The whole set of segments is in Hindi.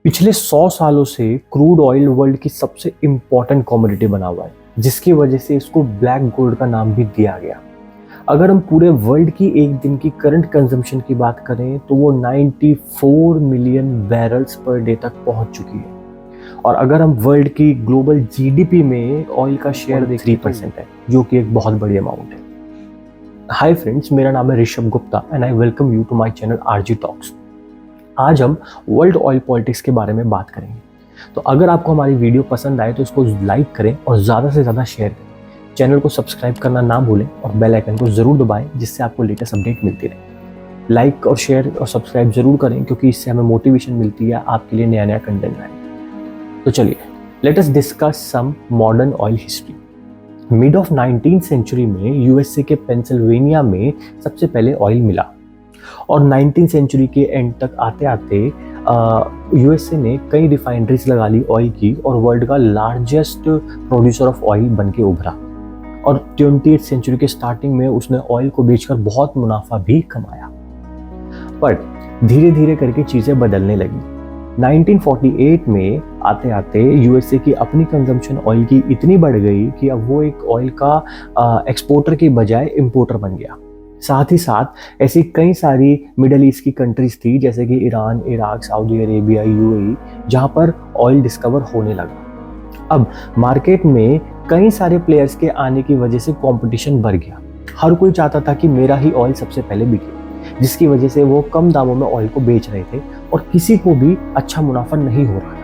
पिछले 100 सालों से क्रूड ऑयल वर्ल्ड की सबसे इम्पोर्टेंट कमोडिटी बना हुआ है, जिसकी वजह से इसको ब्लैक गोल्ड का नाम भी दिया गया। अगर हम पूरे वर्ल्ड की एक दिन की करंट कंजम्पशन की बात करें तो वो 94 मिलियन बैरल्स पर डे तक पहुंच चुकी है। और अगर हम वर्ल्ड की ग्लोबल जीडीपी में ऑयल का शेयर देखें 3% है, जो कि एक बहुत बड़ी अमाउंट है। हाय फ्रेंड्स, मेरा नाम है Rishabh Gupta and I welcome you to my channel RG talks. आज हम वर्ल्ड ऑयल पॉलिटिक्स के बारे में बात करेंगे। तो अगर आपको हमारी वीडियो पसंद आए तो इसको लाइक करें और ज़्यादा से ज़्यादा शेयर करें। चैनल को सब्सक्राइब करना ना भूलें और बेल आइकन को ज़रूर दबाएं, जिससे आपको लेटेस्ट अपडेट मिलती रहे। लाइक और शेयर और सब्सक्राइब ज़रूर करें, क्योंकि इससे हमें मोटिवेशन मिलती है आपके लिए नया नया कंटेंट लाने। तो चलिए, let us discuss some modern oil history. Mid of 19th century में यूएसए के पेंसिल्वेनिया में सबसे पहले ऑयल मिला और 19th सेंचुरी के एंड तक आते आते यूएसए ने कई रिफाइनरीज लगा ली ऑयल की और वर्ल्ड का लार्जेस्ट प्रोड्यूसर ऑफ ऑयल बन के उभरा। और 20th सेंचुरी के स्टार्टिंग में उसने ऑयल को बेचकर बहुत मुनाफा भी कमाया। पर धीरे धीरे करके चीज़ें बदलने लगी। 1948 में आते आते यूएसए की अपनी कंजम्पशन ऑयल की इतनी बढ़ गई कि अब वो एक ऑयल का एक्सपोर्टर के बजाय इम्पोर्टर बन गया। साथ ही साथ ऐसी कई सारी मिडल ईस्ट की कंट्रीज थी, जैसे कि Iran, Iraq, Saudi Arabia, UAE, जहां पर ऑयल डिस्कवर होने लगा। अब मार्केट में कई सारे प्लेयर्स के आने की वजह से कंपटीशन बढ़ गया। हर कोई चाहता था कि मेरा ही ऑयल सबसे पहले बिके, जिसकी वजह से वो कम दामों में ऑयल को बेच रहे थे और किसी को भी अच्छा मुनाफा नहीं हो रहा था।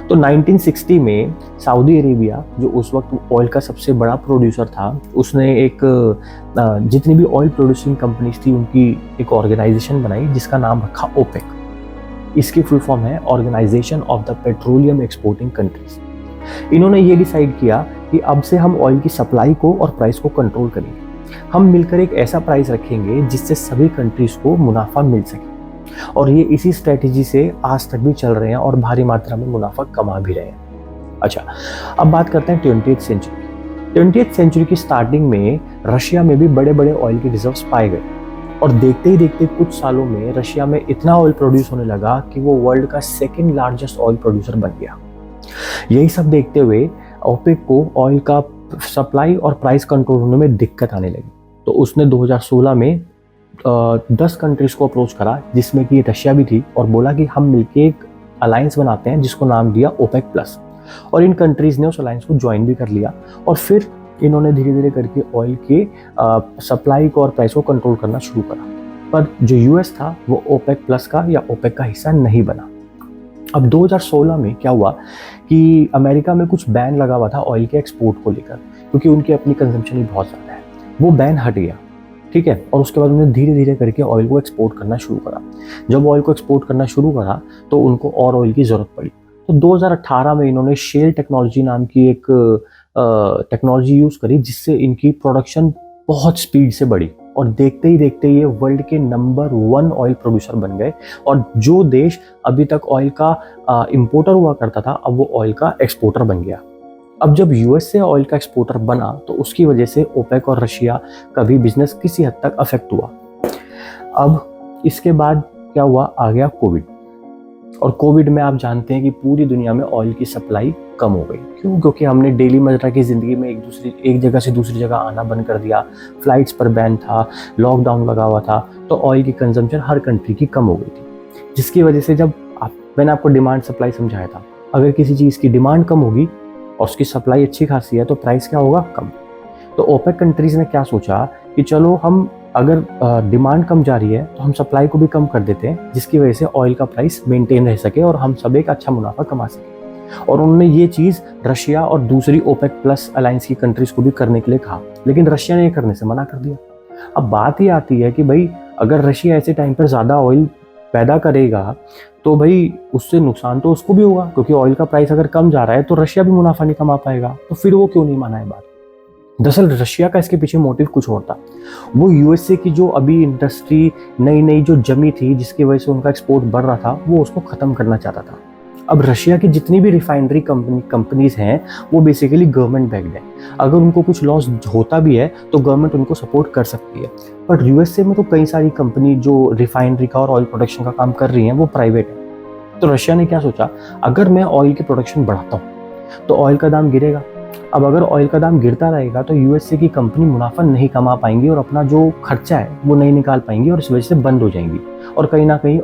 तो 1960 में सऊदी अरेबिया, जो उस वक्त ऑयल का सबसे बड़ा प्रोड्यूसर था, उसने एक जितनी भी ऑयल प्रोड्यूसिंग कंपनीज थी उनकी एक ऑर्गेनाइजेशन बनाई जिसका नाम रखा ओपेक। इसकी फुल फॉर्म है Organization of the Petroleum Exporting Countries. इन्होंने ये डिसाइड किया कि अब से हम ऑयल की सप्लाई को और प्राइस को कंट्रोल करेंगे। हम मिलकर एक ऐसा प्राइस रखेंगे जिससे सभी कंट्रीज को मुनाफा मिल सके। और ये इसी स्ट्रेटेजी से आज तक भी चल रहे हैं और भारी मात्रा में मुनाफा कमा भी रहे हैं। अच्छा, अब बात करते हैं 20th सेंचुरी। 20th सेंचुरी की स्टार्टिंग में रशिया में भी बड़े बड़े ऑयल के रिजर्व्स पाए गए और देखते ही देखते कुछ सालों में रशिया में इतना ऑयल प्रोड्यूस होने लगा कि वो वर्ल्ड का सेकेंड लार्जेस्ट ऑयल प्रोड्यूसर बन गया। यही सब देखते हुए ओपेक को ऑयल का सप्लाई और प्राइस कंट्रोल होने में दिक्कत आने लगी। तो उसने 2016 में 10 कंट्रीज को अप्रोच करा, जिसमें कि रशिया भी थी, और बोला कि हम मिलके एक अलायंस बनाते हैं जिसको नाम दिया ओपेक प्लस। और इन कंट्रीज ने उस अलायंस को ज्वाइन भी कर लिया और फिर इन्होंने धीरे धीरे करके ऑयल के सप्लाई को और प्राइस को कंट्रोल करना शुरू करा। पर जो यूएस था वो ओपेक प्लस का या ओपेक का हिस्सा नहीं बना। अब 2016 में क्या हुआ कि अमेरिका में कुछ बैन लगा हुआ था ऑयल के एक्सपोर्ट को लेकर, क्योंकि उनकी अपनी कंजम्पशन ही बहुत ज़्यादा है। वो बैन हट गया, ठीक है। और उसके बाद उन्होंने धीरे धीरे करके ऑयल को एक्सपोर्ट करना शुरू करा। जब ऑयल को एक्सपोर्ट करना शुरू करा तो उनको और ऑयल की ज़रूरत पड़ी। तो 2018 में इन्होंने शेल टेक्नोलॉजी नाम की एक टेक्नोलॉजी यूज़ करी, जिससे इनकी प्रोडक्शन बहुत स्पीड से बढ़ी और देखते ही देखते ये वर्ल्ड के नंबर 1 ऑयल प्रोड्यूसर बन गए। और जो देश अभी तक ऑयल का इम्पोर्टर हुआ करता था, अब वो ऑयल का एक्सपोर्टर बन गया। अब जब यूएस से ऑयल का एक्सपोर्टर बना तो उसकी वजह से ओपेक और रशिया का भी बिजनेस किसी हद तक अफेक्ट हुआ। अब इसके बाद क्या हुआ, आ गया कोविड। और कोविड में आप जानते हैं कि पूरी दुनिया में ऑयल की सप्लाई कम हो गई। क्यों? क्योंकि हमने डेली मजरा की ज़िंदगी में एक जगह से दूसरी जगह आना बंद कर दिया, फ्लाइट्स पर बैन था, लॉकडाउन लगा हुआ था, तो ऑयल की कंजम्पशन हर कंट्री की कम हो गई थी। जिसकी वजह से मैंने आपको डिमांड सप्लाई समझाया था, अगर किसी चीज़ की डिमांड कम होगी और उसकी सप्लाई अच्छी खासी है तो प्राइस क्या होगा, कम। तो ओपेक कंट्रीज़ ने क्या सोचा कि चलो हम अगर डिमांड कम जा रही है तो हम सप्लाई को भी कम कर देते हैं, जिसकी वजह से ऑयल का प्राइस मेंटेन रह सके और हम सब एक अच्छा मुनाफा कमा सके। और उन्होंने ये चीज़ रशिया और दूसरी ओपेक प्लस अलायंस की कंट्रीज़ को भी करने के लिए कहा, लेकिन रशिया ने ये करने से मना कर दिया। अब बात ही आती है कि भाई अगर रशिया ऐसे टाइम पर ज़्यादा ऑयल पैदा करेगा तो भाई उससे नुकसान तो उसको भी होगा, क्योंकि ऑयल का प्राइस अगर कम जा रहा है तो रशिया भी मुनाफा नहीं कमा पाएगा। तो फिर वो क्यों नहीं माना है बात। दरअसल रशिया का इसके पीछे मोटिव कुछ और था। वो यूएसए की जो अभी इंडस्ट्री नई नई जो जमी थी, जिसकी वजह से उनका एक्सपोर्ट बढ़ रहा था, वो उसको ख़त्म करना चाहता था। अब रशिया की जितनी भी रिफाइनरी कंपनीज हैं वो बेसिकली गवर्नमेंट बैक्ड है। अगर उनको कुछ लॉस होता भी है तो गवर्नमेंट उनको सपोर्ट कर सकती है। बट यूएसए में तो कई सारी कंपनी जो रिफाइनरी का और ऑयल प्रोडक्शन का काम कर रही हैं वो प्राइवेट है। तो रशिया ने क्या सोचा, अगर मैं ऑयल की प्रोडक्शन बढ़ाता हूँ तो ऑयल का दाम गिरेगा। अब अगर ऑयल का दाम गिरता रहेगा तो यूएसए की कंपनी मुनाफा नहीं कमा पाएंगी और अपना जो खर्चा है वो नहीं निकाल पाएंगी और इस वजह से बंद हो जाएंगी। और कहीं ना कहीं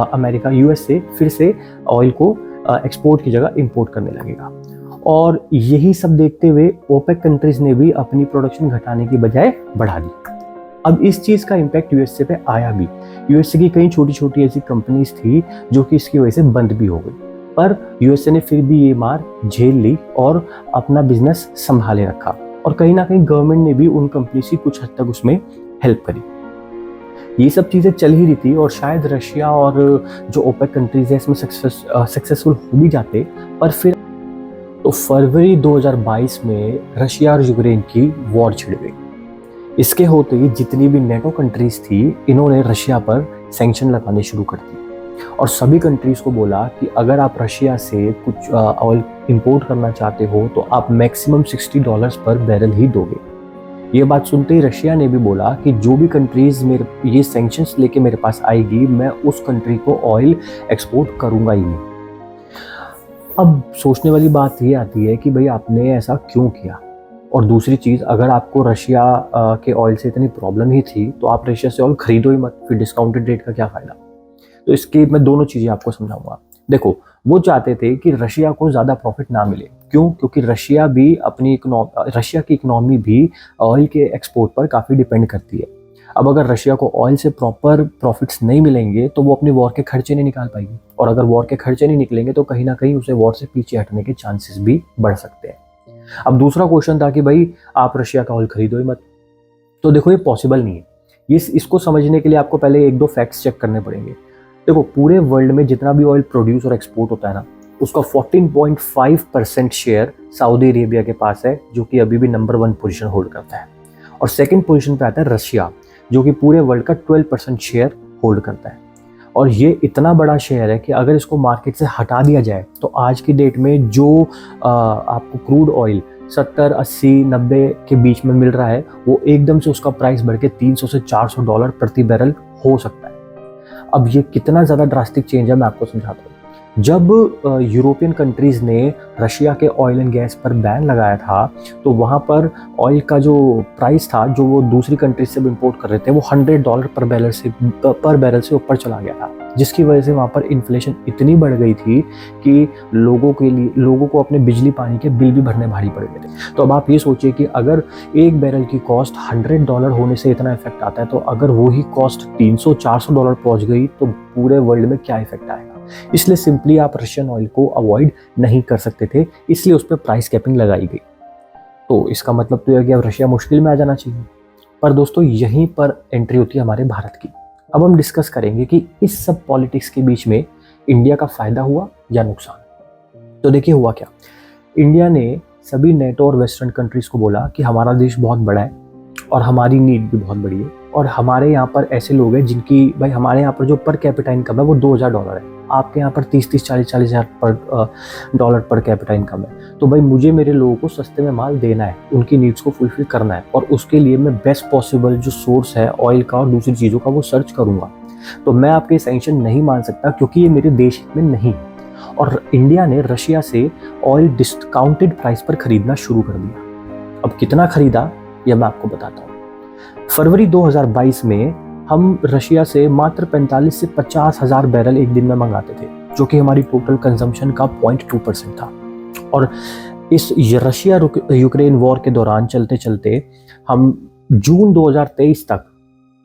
अमेरिका, यूएसए फिर से ऑयल को एक्सपोर्ट की जगह इंपोर्ट करने लगेगा। और यही सब देखते हुए ओपेक कंट्रीज ने भी अपनी प्रोडक्शन घटाने की बजाय बढ़ा दी। अब इस चीज़ का इम्पैक्ट यूएसए पे आया भी। यूएसए की कई छोटी छोटी ऐसी कंपनीज थी जो कि इसकी वजह से बंद भी हो गई, पर यूएसए ने फिर भी ये मार झेल ली और अपना बिजनेस संभाले रखा। और कहीं ना कहीं गवर्नमेंट ने भी उन कंपनी से कुछ हद तक उसमें हेल्प करी। ये सब चीज़ें चल ही रही थी और शायद रशिया और जो ओपेक कंट्रीज है इसमें सक्सेसफुल हो भी जाते। पर फिर तो फरवरी 2022 में रशिया और यूक्रेन की वॉर छिड़ गई। इसके होते ही जितनी भी नेटो कंट्रीज थी, इन्होंने रशिया पर सैंक्शन लगाने शुरू कर दिए और सभी कंट्रीज को बोला कि अगर आप रशिया से कुछ ऑयल इंपोर्ट करना चाहते हो तो आप मैक्सिमम $60 पर बैरल ही दोगे। ये बात सुनते ही रशिया ने भी बोला कि जो भी कंट्रीज मेरे ये सैंक्शंस लेके मेरे पास आएगी, मैं उस कंट्री को ऑयल एक्सपोर्ट करूंगा ही नहीं। अब सोचने वाली बात ये आती है कि भाई आपने ऐसा क्यों किया। और दूसरी चीज़, अगर आपको रशिया के ऑयल से इतनी प्रॉब्लम ही थी तो आप रशिया से ऑयल खरीदो ही मत, फिर डिस्काउंटेड रेट का क्या फ़ायदा। तो इसके मैं दोनों चीज़ें आपको समझाऊंगा। देखो, वो चाहते थे कि रशिया को ज़्यादा प्रॉफिट ना मिले। क्यों? क्योंकि रशिया की इकोनॉमी भी ऑयल के एक्सपोर्ट पर काफ़ी डिपेंड करती है। अब अगर रशिया को ऑयल से प्रॉपर प्रॉफिट्स नहीं मिलेंगे तो वो अपनी वॉर के खर्चे नहीं निकाल पाएगी, और अगर वॉर के खर्चे नहीं निकलेंगे तो कहीं ना कहीं उसे वॉर से पीछे हटने के चांसेस भी बढ़ सकते हैं। अब दूसरा क्वेश्चन था कि भाई आप रशिया का ऑयल खरीदो ही मत। तो देखो, ये पॉसिबल नहीं है। इसको समझने के लिए आपको पहले एक दो फैक्ट्स चेक करने पड़ेंगे। देखो, पूरे वर्ल्ड में जितना भी ऑयल प्रोड्यूस और एक्सपोर्ट होता है ना, उसका 14.5% शेयर सऊदी अरेबिया के पास है, जो कि अभी भी नंबर 1 पोजीशन होल्ड करता है। और सेकंड पोजीशन पे आता है रशिया, जो कि पूरे वर्ल्ड का 12% शेयर होल्ड करता है। और ये इतना बड़ा शेयर है कि अगर इसको मार्केट से हटा दिया जाए तो आज की डेट में जो आपको क्रूड ऑयल 70, 80, 90 के बीच में मिल रहा है, वो एकदम से उसका प्राइस बढ़ के $300 से $400 प्रति बैरल हो सकता है। अब ये कितना ज़्यादा ड्रास्टिक चेंज है, मैं आपको समझाता हूँ। जब यूरोपियन कंट्रीज़ ने रशिया के ऑयल एंड गैस पर बैन लगाया था, तो वहाँ पर ऑयल का जो प्राइस था, जो वो दूसरी कंट्रीज से इंपोर्ट कर रहे थे, वो $100 पर बैरल से ऊपर चला गया था, जिसकी वजह से वहाँ पर इन्फ्लेशन इतनी बढ़ गई थी कि लोगों को अपने बिजली पानी के बिल भी भरने भारी पड़ गए थे। तो अब आप ये सोचिए कि अगर एक बैरल की कॉस्ट $100 होने से इतना इफेक्ट आता है, तो अगर वही कॉस्ट $300-400 पहुँच गई तो पूरे वर्ल्ड में क्या इफेक्ट आएगा। इसलिए सिंपली आप रशियन ऑयल को अवॉइड नहीं कर सकते थे, इसलिए उस पर प्राइस कैपिंग लगाई गई। तो इसका मतलब तो यह कि अब रशिया मुश्किल में आ जाना चाहिए। पर दोस्तों, यहीं पर एंट्री होती है हमारे भारत की। अब हम डिस्कस करेंगे कि इस सब पॉलिटिक्स के बीच में इंडिया का फायदा हुआ या नुकसान। तो देखिए हुआ क्या। इंडिया ने सभी नेटो और वेस्टर्न कंट्रीज को बोला कि हमारा देश बहुत बड़ा है और हमारी नीड भी बहुत बड़ी है, और हमारे यहाँ पर ऐसे लोग हैं जिनकी, भाई हमारे यहाँ पर जो पर कैपिटा इनकम है वो $2000 है, आपके यहाँ पर 30-30, 40-40 हज़ार डॉलर पर कैपिटा इनकम है। तो भाई मुझे मेरे लोगों को सस्ते में माल देना है, उनकी नीड्स को फुलफिल करना है, और उसके लिए मैं बेस्ट पॉसिबल जो सोर्स है ऑयल का और दूसरी चीज़ों का वो सर्च करूँगा। तो मैं आपके सैंक्शन नहीं मान सकता क्योंकि ये मेरे देश में नहीं। और इंडिया ने रशिया से ऑयल डिस्काउंटेड प्राइस पर खरीदना शुरू कर दिया। अब कितना खरीदा यह मैं आपको बताता हूँ। फरवरी 2022 में हम रशिया से मात्र 45 से 50 हज़ार बैरल एक दिन में मंगाते थे, जो कि हमारी टोटल कंजम्पशन का 0.2% था। और इस रशिया यूक्रेन वॉर के दौरान चलते चलते हम जून 2023 तक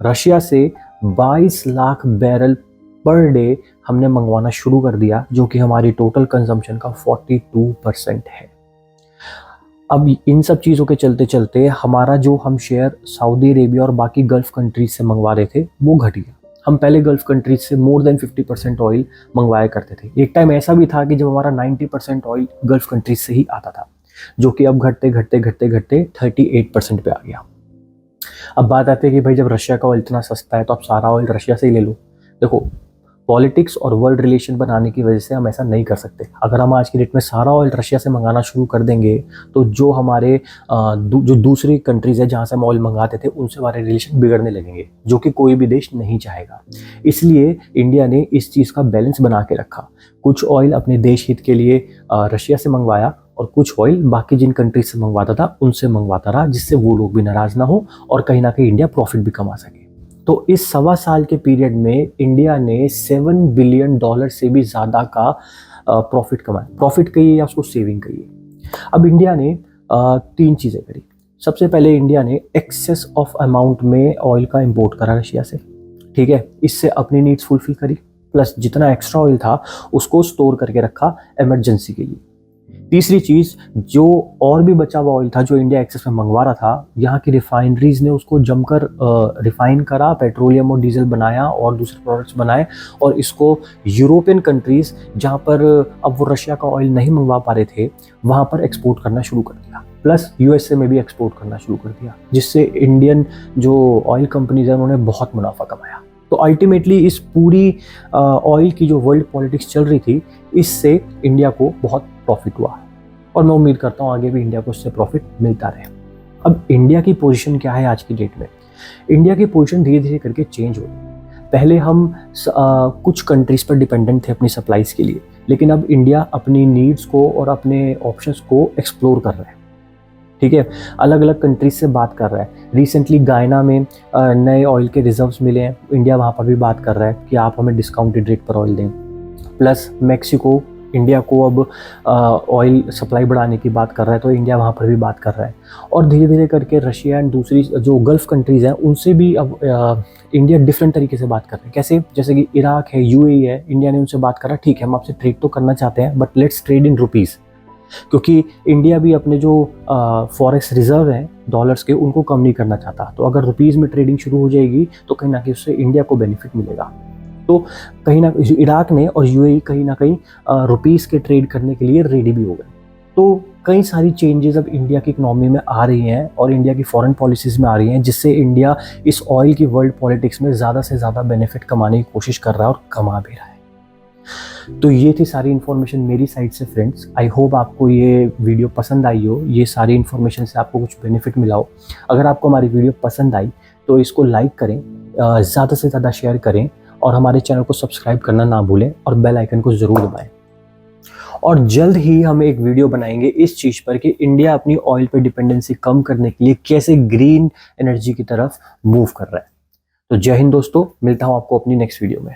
रशिया से 22 लाख बैरल पर डे हमने मंगवाना शुरू कर दिया, जो कि हमारी टोटल कंजम्पशन का 42% है। अब इन सब चीज़ों के चलते चलते हमारा जो हम शेयर सऊदी अरेबिया और बाकी गल्फ़ कंट्रीज से मंगवा रहे थे वो घट गया। हम पहले गल्फ़ कंट्रीज से मोर देन 50% ऑयल मंगवाया करते थे। एक टाइम ऐसा भी था कि जब हमारा 90% ऑयल गल्फ़ कंट्रीज से ही आता था, जो कि अब घटते घटते घटते घटते 38% पे आ गया। अब बात आती है कि भाई जब रशिया का ऑयल इतना सस्ता है तो आप सारा ऑयल रशिया से ही ले लो। देखो, पॉलिटिक्स और वर्ल्ड रिलेशन बनाने की वजह से हम ऐसा नहीं कर सकते। अगर हम आज की डेट में सारा ऑयल रशिया से मंगाना शुरू कर देंगे तो जो हमारे जो दूसरी कंट्रीज है जहाँ से हम ऑयल मंगाते थे उनसे हमारे रिलेशन बिगड़ने लगेंगे, जो कि कोई भी देश नहीं चाहेगा। इसलिए इंडिया ने इस चीज़ का बैलेंस बना के रखा। कुछ ऑयल अपने देश हित के लिए रशिया से मंगवाया और कुछ ऑयल बाकी जिन कंट्रीज से मंगवाता था उनसे मंगवाता रहा, जिससे वो लोग भी नाराज ना हो और कहीं ना कहीं इंडिया प्रॉफिट भी कमा सके। तो इस 1.25 साल के पीरियड में इंडिया ने $7 बिलियन से भी ज़्यादा का प्रॉफिट कमाया। प्रॉफिट कहिए या उसको सेविंग कहिए। अब इंडिया ने 3 चीज़ें करी। सबसे पहले इंडिया ने एक्सेस ऑफ अमाउंट में ऑयल का इंपोर्ट करा रशिया से, ठीक है। इससे अपनी नीड्स फुलफिल करी, प्लस जितना एक्स्ट्रा ऑयल था उसको स्टोर करके रखा इमरजेंसी के लिए। तीसरी चीज़, जो और भी बचा हुआ ऑयल था जो इंडिया एक्सेस में मंगवा रहा था, यहाँ की रिफाइनरीज ने उसको जमकर रिफाइन करा, पेट्रोलियम और डीजल बनाया और दूसरे प्रोडक्ट्स बनाए और इसको यूरोपियन कंट्रीज जहाँ पर अब वो रशिया का ऑयल नहीं मंगवा पा रहे थे वहाँ पर एक्सपोर्ट करना शुरू कर दिया। प्लस यूएसए में भी एक्सपोर्ट करना शुरू कर दिया, जिससे इंडियन जो ऑयल कंपनीज हैं उन्होंने बहुत मुनाफा कमाया। तो अल्टीमेटली इस पूरी ऑयल की जो वर्ल्ड पॉलिटिक्स चल रही थी, इससे इंडिया को बहुत प्रॉफिट हुआ और मैं उम्मीद करता हूँ आगे भी इंडिया को इससे प्रॉफिट मिलता रहे। अब इंडिया की पोजीशन क्या है आज की डेट में? इंडिया की पोजीशन धीरे धीरे करके चेंज हो रही है। पहले हम कुछ कंट्रीज पर डिपेंडेंट थे अपनी सप्लाईज के लिए, लेकिन अब इंडिया अपनी नीड्स को और अपने ऑप्शंस को एक्सप्लोर कर रहा है, ठीक है। अलग अलग कंट्रीज से बात कर रहा है। रिसेंटली गायना में नए ऑयल के रिजर्व्स मिले हैं, इंडिया वहाँ पर भी बात कर रहा है कि आप हमें डिस्काउंटेड रेट पर ऑयल दें। प्लस मैक्सिको इंडिया को अब ऑयल सप्लाई बढ़ाने की बात कर रहा है, तो इंडिया वहाँ पर भी बात कर रहा है। और धीरे धीरे करके रशिया एंड दूसरी जो गल्फ़ कंट्रीज़ हैं उनसे भी अब इंडिया डिफरेंट तरीके से बात कर रहे हैं। कैसे? जैसे कि इराक है, यूएई है, इंडिया ने उनसे बात करा, ठीक है हम आपसे ट्रेड तो करना चाहते हैं but let's trade in rupees, क्योंकि इंडिया भी अपने जो फॉरेक्स रिजर्व हैं डॉलर्स के उनको कम नहीं करना चाहता। तो अगर रुपीज़ में ट्रेडिंग शुरू हो जाएगी तो कहीं ना कहीं उससे इंडिया को बेनिफिट मिलेगा। तो कहीं ना इराक ने और यूएई कहीं ना कहीं रुपीज़ के ट्रेड करने के लिए रेडी भी हो गए। तो कई सारी चेंजेस अब इंडिया की इकोनॉमी में आ रही हैं और इंडिया की फॉरेन पॉलिसीज़ में आ रही हैं, जिससे इंडिया इस ऑयल की वर्ल्ड पॉलिटिक्स में ज़्यादा से ज़्यादा बेनिफिट कमाने की कोशिश कर रहा है और कमा भी रहा है। तो ये थी सारी इन्फॉर्मेशन मेरी साइड से फ्रेंड्स। आई होप आपको ये वीडियो पसंद आई हो, ये सारी इन्फॉर्मेशन से आपको कुछ बेनिफिट मिला हो। अगर आपको हमारी वीडियो पसंद आई तो इसको लाइक करें, ज़्यादा से ज़्यादा शेयर करें और हमारे चैनल को सब्सक्राइब करना ना भूलें और बेल आइकन को ज़रूर दबाएं। और जल्द ही हम एक वीडियो बनाएंगे इस चीज़ पर कि इंडिया अपनी ऑयल पे डिपेंडेंसी कम करने के लिए कैसे ग्रीन एनर्जी की तरफ मूव कर रहा है। तो जय हिंद दोस्तों, मिलता हूँ आपको अपनी नेक्स्ट वीडियो में।